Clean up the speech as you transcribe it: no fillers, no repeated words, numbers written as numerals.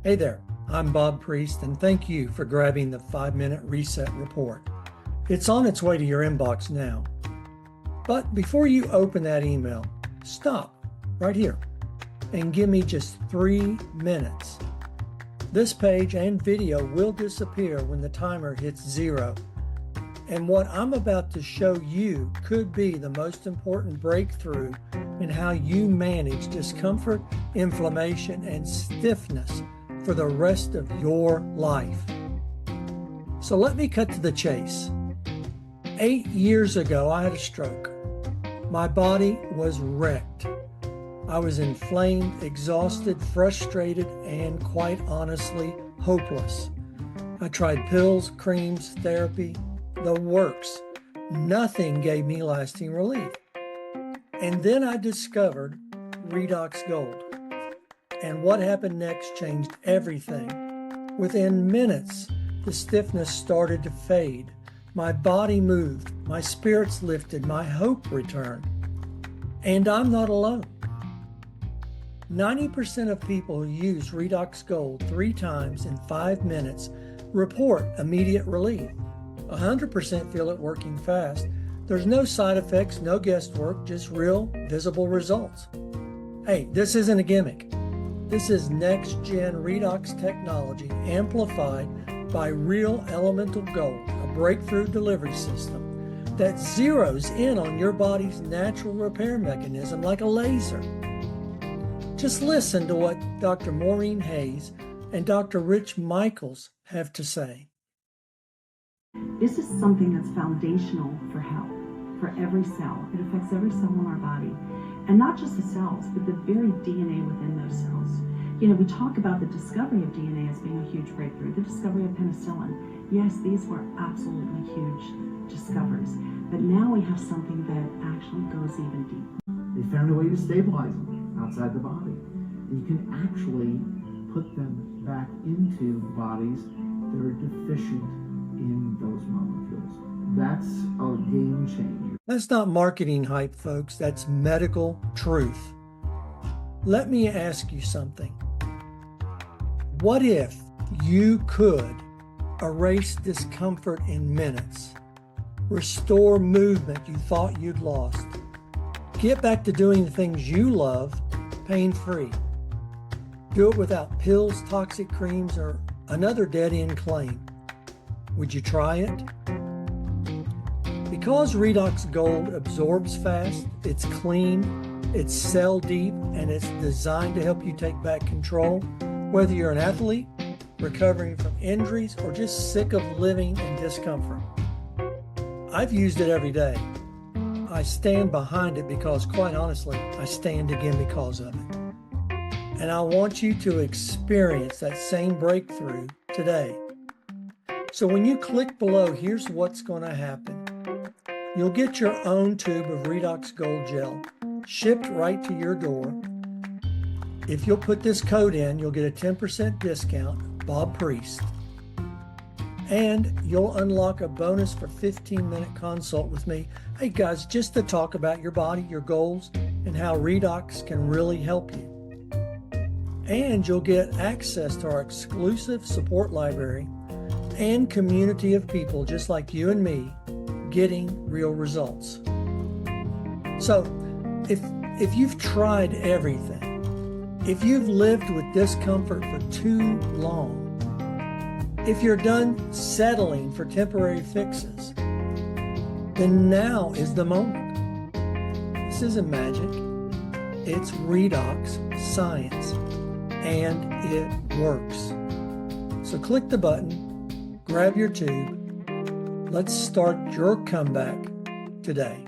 Hey there, I'm Bob Priest, and thank you for grabbing the 5-Minute Reset Report. It's on its way to your inbox now. But before you open that email, stop right here and give me just 3 minutes. This page and video will disappear when the timer hits 0. And what I'm about to show you could be the most important breakthrough in how you manage discomfort, inflammation, and stiffness for the rest of your life. So let me cut to the chase. 8 years ago, I had a stroke. My body was wrecked. I was inflamed, exhausted, frustrated, and quite honestly, hopeless. I tried pills, creams, therapy, the works. Nothing gave me lasting relief. And then I discovered Redox Gold. And what happened next changed everything. Within minutes, the stiffness started to fade. My body moved, my spirits lifted, my hope returned. And I'm not alone. 90% of people who use Redox Gold 3 times in 5 minutes report immediate relief. 100% feel it working fast. There's no side effects, no guesswork, just real, visible results. Hey, this isn't a gimmick. This is next-gen redox technology amplified by real elemental gold, a breakthrough delivery system that zeroes in on your body's natural repair mechanism like a laser. Just listen to what Dr. Maureen Hayes and Dr. Rich Michaels have to say. This is something that's foundational for health, for every cell. It affects every cell in our body. And not just the cells, but the very DNA within those cells. You know, we talk about the discovery of DNA as being a huge breakthrough, the discovery of penicillin. Yes, these were absolutely huge discoveries. But now we have something that actually goes even deeper. They found a way to stabilize them outside the body. And you can actually put them back into bodies that are deficient in those molecules. That's a game changer. That's not marketing hype, folks. That's medical truth. Let me ask you something. What if you could erase discomfort in minutes, restore movement you thought you'd lost, get back to doing the things you love pain-free, do it without pills, toxic creams, or another dead-end claim? Would you try it? Because Redox Gold absorbs fast, it's clean, it's cell deep, and it's designed to help you take back control, whether you're an athlete, recovering from injuries, or just sick of living in discomfort. I've used it every day. I stand behind it because, quite honestly, I stand again because of it. And I want you to experience that same breakthrough today. So when you click below, here's what's going to happen. You'll get your own tube of Redox Gold gel shipped right to your door. If you'll put this code in, you'll get a 10% discount, Bob Priest. And you'll unlock a bonus for 15-minute consult with me. Hey guys, just to talk about your body, your goals, and how Redox can really help you. And you'll get access to our exclusive support library and community of people just like you and me getting real results. So if you've tried everything, if you've lived with discomfort for too long, if you're done settling for temporary fixes, then now is the moment. This isn't magic. It's redox science, and it works. So click the button, grab your tube. Let's start your comeback today.